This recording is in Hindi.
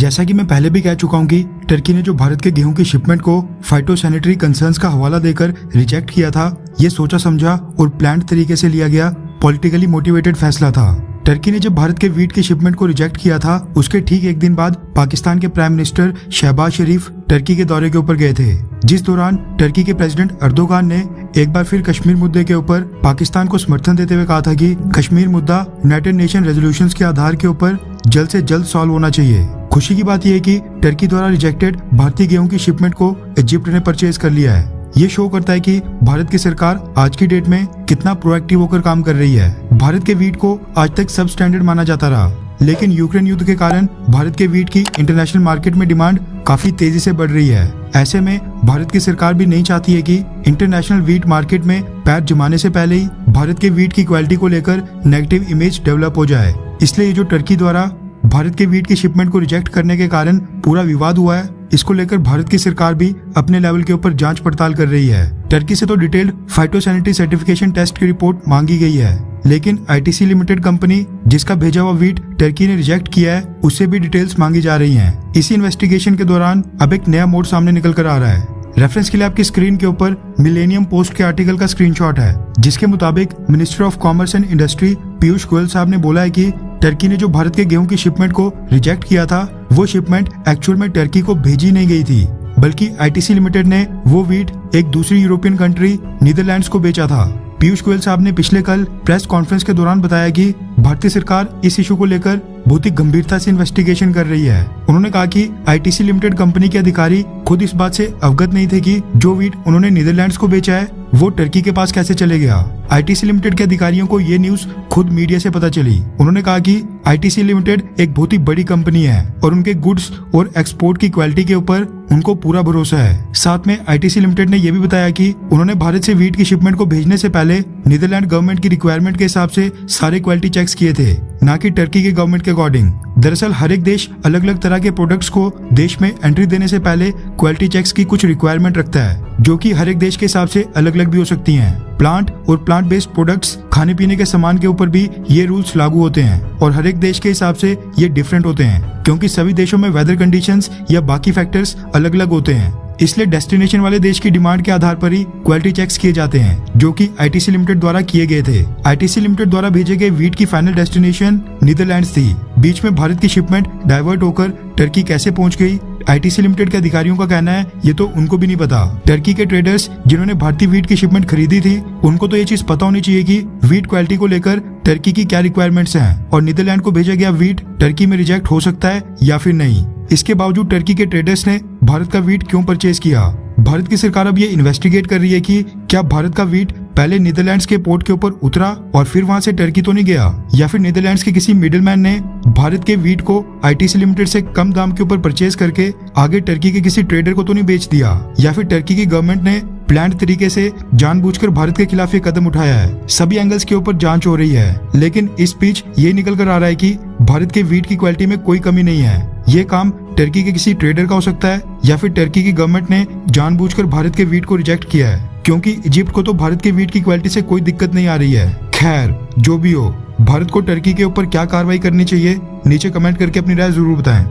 जैसा कि मैं पहले भी कह चुका हूं कि टर्की ने जो भारत के गेहूं की शिपमेंट को फाइटोसैनिटरी कंसर्न्स का हवाला देकर रिजेक्ट किया था, ये सोचा समझा और प्लान्ड तरीके से लिया गया पॉलिटिकली मोटिवेटेड फैसला था। टर्की ने जब भारत के वीट की शिपमेंट को रिजेक्ट किया था, उसके ठीक एक दिन बाद पाकिस्तान के प्राइम मिनिस्टर शहबाज शरीफ टर्की के दौरे के ऊपर गए थे, जिस दौरान टर्की के प्रेसिडेंट अर्दोगान ने एक बार फिर कश्मीर मुद्दे के ऊपर पाकिस्तान को समर्थन देते हुए कहा था कि कश्मीर मुद्दा यूनाइटेड नेशन रेजोल्यूशंस के आधार के ऊपर जल्द से जल्द सॉल्व होना चाहिए। खुशी की बात यह है कि टर्की द्वारा रिजेक्टेड भारतीय गेहूं की शिपमेंट को इजिप्ट ने परचेज कर लिया है। ये शो करता है कि भारत की सरकार आज की डेट में कितना प्रोएक्टिव होकर काम कर रही है। भारत के वीट को आज तक सब स्टैंडर्ड माना जाता रहा, लेकिन यूक्रेन युद्ध के कारण भारत के वीट की इंटरनेशनल मार्केट में डिमांड काफी तेजी से बढ़ रही है। ऐसे में भारत की सरकार भी नहीं चाहती है कि इंटरनेशनल वीट मार्केट में पैर जमाने से पहले ही भारत के वीट की क्वालिटी को लेकर नेगेटिव इमेज डेवलप हो जाए। इसलिए ये जो टर्की द्वारा भारत के वीट की शिपमेंट को रिजेक्ट करने के कारण पूरा विवाद हुआ है, इसको लेकर भारत की सरकार भी अपने लेवल के ऊपर जांच पड़ताल कर रही है। टर्की से तो डिटेल्ड फाइटोसैनिटरी सर्टिफिकेशन टेस्ट की रिपोर्ट मांगी गई है, लेकिन आईटीसी लिमिटेड कंपनी जिसका भेजा हुआ वीट टर्की ने रिजेक्ट किया है, उससे भी डिटेल्स मांगी जा रही हैं। इसी इन्वेस्टिगेशन के दौरान अब एक नया मोड सामने निकल कर आ रहा है। रेफरेंस के लिए आपकी स्क्रीन के ऊपर मिलेनियम पोस्ट के आर्टिकल का स्क्रीनशॉट है, जिसके मुताबिक minister of commerce and industry Piyush Goyal साहब ने बोला है कि टर्की ने जो भारत के गेहूं की शिपमेंट को रिजेक्ट किया था, वो शिपमेंट एक्चुअल में टर्की को भेजी नहीं गई थी, बल्कि आईटीसी लिमिटेड ने वो वीट एक दूसरी यूरोपियन कंट्री नीदरलैंड्स को बेचा था। पीयूष गोयल साहब ने पिछले कल प्रेस कॉन्फ्रेंस के दौरान बताया कि भारतीय सरकार इस इशू को लेकर बहुत ही गंभीरता से इन्वेस्टिगेशन कर रही है। उन्होंने कहा कि आईटीसी लिमिटेड कंपनी के अधिकारी खुद इस बात से अवगत नहीं थे कि जो वीट उन्होंने नीदरलैंड्स को बेचा है वो टर्की के पास कैसे चले गया। आईटीसी लिमिटेड के अधिकारियों को ये न्यूज खुद मीडिया से पता चली। उन्होंने कहा कि आईटीसी लिमिटेड एक बहुत ही बड़ी कंपनी है और उनके गुड्स और एक्सपोर्ट की क्वालिटी के ऊपर उनको पूरा भरोसा है। साथ में आईटीसी लिमिटेड ने यह भी बताया कि उन्होंने भारत से वीट की शिपमेंट को भेजने से पहले नीदरलैंड गवर्नमेंट की रिक्वायरमेंट के हिसाब से सारे क्वालिटी चेक्स किए थे, न कि टर्की के गवर्नमेंट के अकॉर्डिंग। दरअसल हर एक देश अलग अलग तरह के प्रोडक्ट्स को देश में एंट्री देने से पहले क्वालिटी चेक्स की कुछ रिक्वायरमेंट रखता है, जो कि हर एक देश के हिसाब से अलग अलग भी हो सकती हैं। प्लांट और प्लांट बेस्ड प्रोडक्ट्स, खाने पीने के सामान के ऊपर भी ये रूल्स लागू होते हैं और हर एक देश के हिसाब से ये डिफरेंट होते हैं, क्योंकि सभी देशों में वेदर कंडीशंस या बाकी फैक्टर्स अलग अलग होते हैं। इसलिए डेस्टिनेशन वाले देश की डिमांड के आधार पर ही क्वालिटी चेक्स किए जाते हैं, जो कि आईटीसी लिमिटेड द्वारा किए गए थे। आईटीसी लिमिटेड द्वारा भेजे गए वीट की फाइनल डेस्टिनेशन नीदरलैंड्स थी। बीच में भारत की शिपमेंट डाइवर्ट होकर टर्की कैसे पहुंच गई, आईटीसी लिमिटेड के अधिकारियों का कहना है ये तो उनको भी नहीं पता। टर्की के ट्रेडर्स जिन्होंने भारतीय वीट की शिपमेंट खरीदी थी, उनको तो ये चीज पता होनी चाहिए कि वीट क्वालिटी को लेकर टर्की की क्या रिक्वायरमेंट्स हैं और नीदरलैंड को भेजा गया वीट टर्की में रिजेक्ट हो सकता है या फिर नहीं। इसके बावजूद टर्की के ट्रेडर्स ने भारत का वीट क्यों परचेज किया। भारत की सरकार अब ये इन्वेस्टिगेट कर रही है कि क्या भारत का वीट पहले नीदरलैंड्स के पोर्ट के ऊपर उतरा और फिर वहां से टर्की तो नहीं गया, या फिर नीदरलैंड्स के किसी मिडिलमैन ने भारत के वीट को आईटीसी लिमिटेड से कम दाम के ऊपर परचेज करके आगे टर्की के किसी ट्रेडर को तो नहीं बेच दिया, या फिर टर्की की गवर्नमेंट ने प्लान्ड तरीके से जानबूझकर भारत के खिलाफ ये कदम उठाया है। सभी एंगल्स के ऊपर जांच हो रही है, लेकिन इस बीच ये निकल कर आ रहा है कि भारत के वीट की क्वालिटी में कोई कमी नहीं है। ये काम टर्की के किसी ट्रेडर का हो सकता है, या फिर टर्की की गवर्नमेंट ने जानबूझकर भारत के वीट को रिजेक्ट किया है, क्योंकि इजिप्ट को तो भारत के वीट की क्वालिटी से कोई दिक्कत नहीं आ रही है। खैर, जो भी हो, भारत को टर्की के ऊपर क्या कार्रवाई करनी चाहिए, नीचे कमेंट करके अपनी राय जरूर बताएं।